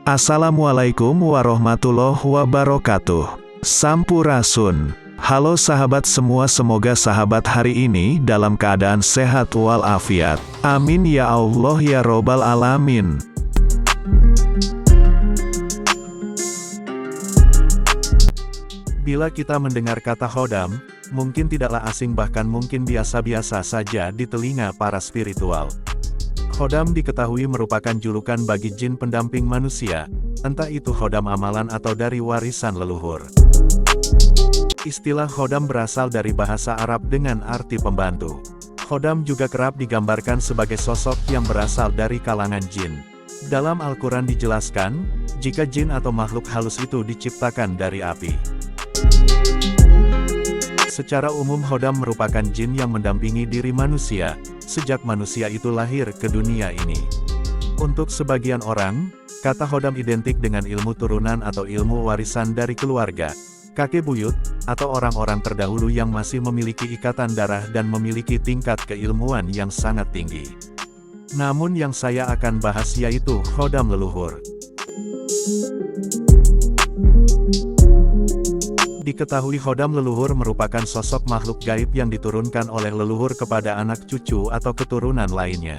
Assalamualaikum warahmatullahi wabarakatuh. Sampurasun. Halo sahabat semua, semoga sahabat hari ini dalam keadaan sehat walafiat. Amin ya Allah ya Robbal Alamin. Bila kita mendengar kata khodam, mungkin tidaklah asing, bahkan mungkin biasa-biasa saja di telinga para spiritual. Khodam diketahui merupakan julukan bagi jin pendamping manusia, entah itu khodam amalan atau dari warisan leluhur. Istilah khodam berasal dari bahasa Arab dengan arti pembantu. Khodam juga kerap digambarkan sebagai sosok yang berasal dari kalangan jin. Dalam Al-Quran dijelaskan, jika jin atau makhluk halus itu diciptakan dari api. Secara umum khodam merupakan jin yang mendampingi diri manusia, sejak manusia itu lahir ke dunia ini. Untuk sebagian orang, kata khodam identik dengan ilmu turunan atau ilmu warisan dari keluarga, kakek buyut, atau orang-orang terdahulu yang masih memiliki ikatan darah dan memiliki tingkat keilmuan yang sangat tinggi. Namun yang saya akan bahas yaitu khodam leluhur. Diketahui khodam leluhur merupakan sosok makhluk gaib yang diturunkan oleh leluhur kepada anak cucu atau keturunan lainnya.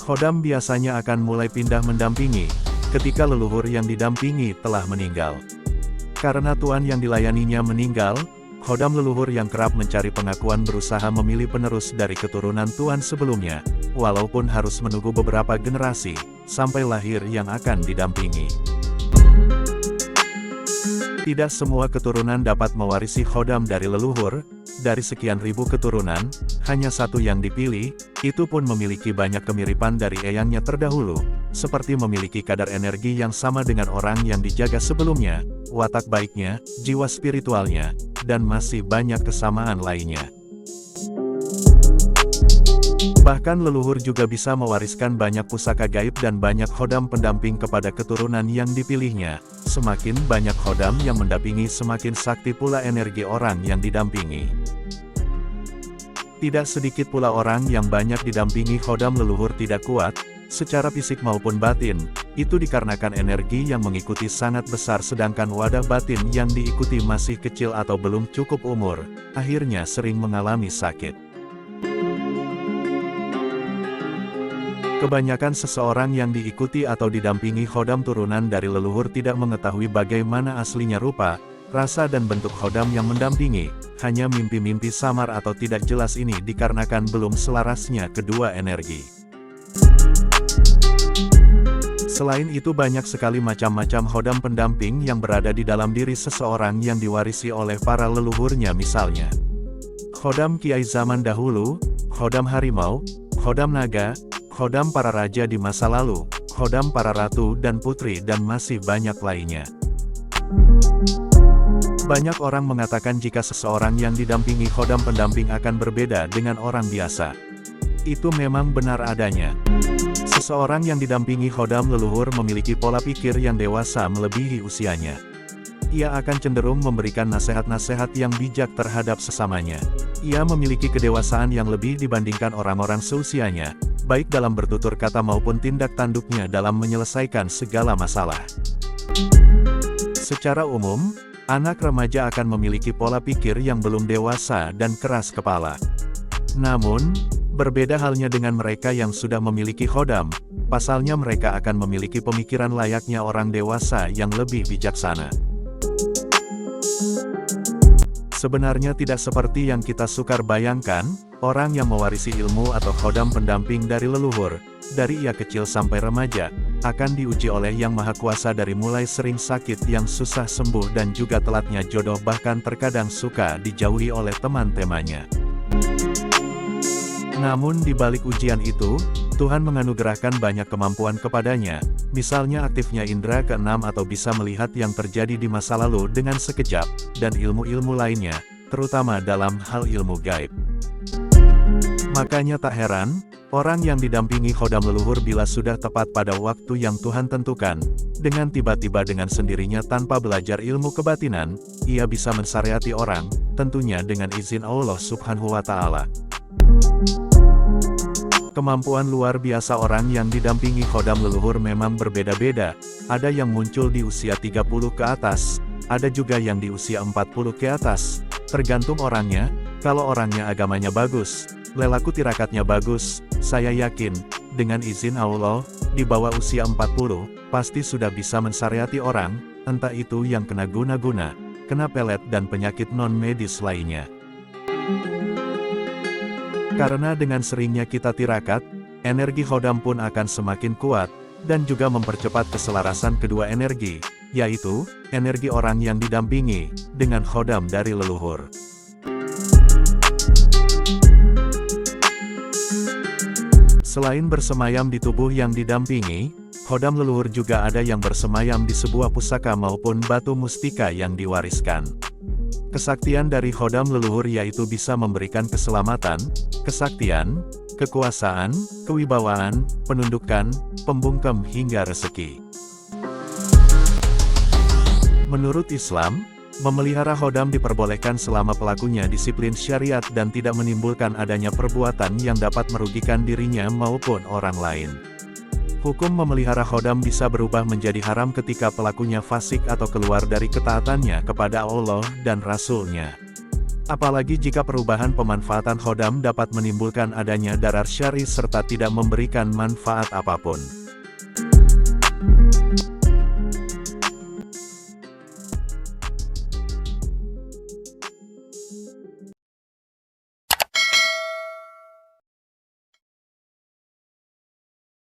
Khodam biasanya akan mulai pindah mendampingi, ketika leluhur yang didampingi telah meninggal. Karena tuan yang dilayaninya meninggal, khodam leluhur yang kerap mencari pengakuan berusaha memilih penerus dari keturunan tuan sebelumnya, walaupun harus menunggu beberapa generasi, sampai lahir yang akan didampingi. Tidak semua keturunan dapat mewarisi khodam dari leluhur. Dari sekian ribu keturunan, hanya satu yang dipilih, itu pun memiliki banyak kemiripan dari eyangnya terdahulu, seperti memiliki kadar energi yang sama dengan orang yang dijaga sebelumnya, watak baiknya, jiwa spiritualnya, dan masih banyak kesamaan lainnya. Bahkan leluhur juga bisa mewariskan banyak pusaka gaib dan banyak khodam pendamping kepada keturunan yang dipilihnya. Semakin banyak khodam yang mendampingi, semakin sakti pula energi orang yang didampingi. Tidak sedikit pula orang yang banyak didampingi khodam leluhur tidak kuat, secara fisik maupun batin. Itu dikarenakan energi yang mengikuti sangat besar, sedangkan wadah batin yang diikuti masih kecil atau belum cukup umur, akhirnya sering mengalami sakit. Kebanyakan seseorang yang diikuti atau didampingi khodam turunan dari leluhur tidak mengetahui bagaimana aslinya rupa, rasa dan bentuk khodam yang mendampingi, hanya mimpi-mimpi samar atau tidak jelas. Ini dikarenakan belum selarasnya kedua energi. Selain itu banyak sekali macam-macam khodam pendamping yang berada di dalam diri seseorang yang diwarisi oleh para leluhurnya, misalnya khodam kiai zaman dahulu, khodam harimau, khodam naga, khodam para raja di masa lalu, khodam para ratu dan putri, dan masih banyak lainnya. Banyak orang mengatakan jika seseorang yang didampingi khodam pendamping akan berbeda dengan orang biasa. Itu memang benar adanya. Seseorang yang didampingi khodam leluhur memiliki pola pikir yang dewasa melebihi usianya. Ia akan cenderung memberikan nasihat-nasihat yang bijak terhadap sesamanya. Ia memiliki kedewasaan yang lebih dibandingkan orang-orang seusianya, baik dalam bertutur kata maupun tindak tanduknya dalam menyelesaikan segala masalah. Secara umum, anak remaja akan memiliki pola pikir yang belum dewasa dan keras kepala. Namun, berbeda halnya dengan mereka yang sudah memiliki khodam, pasalnya mereka akan memiliki pemikiran layaknya orang dewasa yang lebih bijaksana. Sebenarnya tidak seperti yang kita sukar bayangkan, orang yang mewarisi ilmu atau khodam pendamping dari leluhur, dari ia kecil sampai remaja, akan diuji oleh Yang Maha Kuasa dari mulai sering sakit yang susah sembuh dan juga telatnya jodoh, bahkan terkadang suka dijauhi oleh teman-temannya. Namun di balik ujian itu, Tuhan menganugerahkan banyak kemampuan kepadanya, misalnya aktifnya indera keenam atau bisa melihat yang terjadi di masa lalu dengan sekejap, dan ilmu-ilmu lainnya, terutama dalam hal ilmu gaib. Makanya tak heran, orang yang didampingi khodam leluhur bila sudah tepat pada waktu yang Tuhan tentukan, dengan tiba-tiba dengan sendirinya tanpa belajar ilmu kebatinan, ia bisa mensyariati orang, tentunya dengan izin Allah Subhanahu wa Ta'ala. Kemampuan luar biasa orang yang didampingi khodam leluhur memang berbeda-beda, ada yang muncul di usia 30 ke atas, ada juga yang di usia 40 ke atas, tergantung orangnya. Kalau orangnya agamanya bagus, lelaku tirakatnya bagus, saya yakin, dengan izin Allah, di bawah usia 40, pasti sudah bisa mensyariati orang, entah itu yang kena guna-guna, kena pelet dan penyakit non-medis lainnya. Karena dengan seringnya kita tirakat, energi khodam pun akan semakin kuat, dan juga mempercepat keselarasan kedua energi, yaitu, energi orang yang didampingi, dengan khodam dari leluhur. Selain bersemayam di tubuh yang didampingi, khodam leluhur juga ada yang bersemayam di sebuah pusaka maupun batu mustika yang diwariskan. Kesaktian dari khodam leluhur yaitu bisa memberikan keselamatan, kesaktian, kekuasaan, kewibawaan, penundukan, pembungkem hingga rezeki. Menurut Islam, memelihara khodam diperbolehkan selama pelakunya disiplin syariat dan tidak menimbulkan adanya perbuatan yang dapat merugikan dirinya maupun orang lain. Hukum memelihara khodam bisa berubah menjadi haram ketika pelakunya fasik atau keluar dari ketaatannya kepada Allah dan Rasul-Nya. Apalagi jika perubahan pemanfaatan khodam dapat menimbulkan adanya darar syar'i serta tidak memberikan manfaat apapun.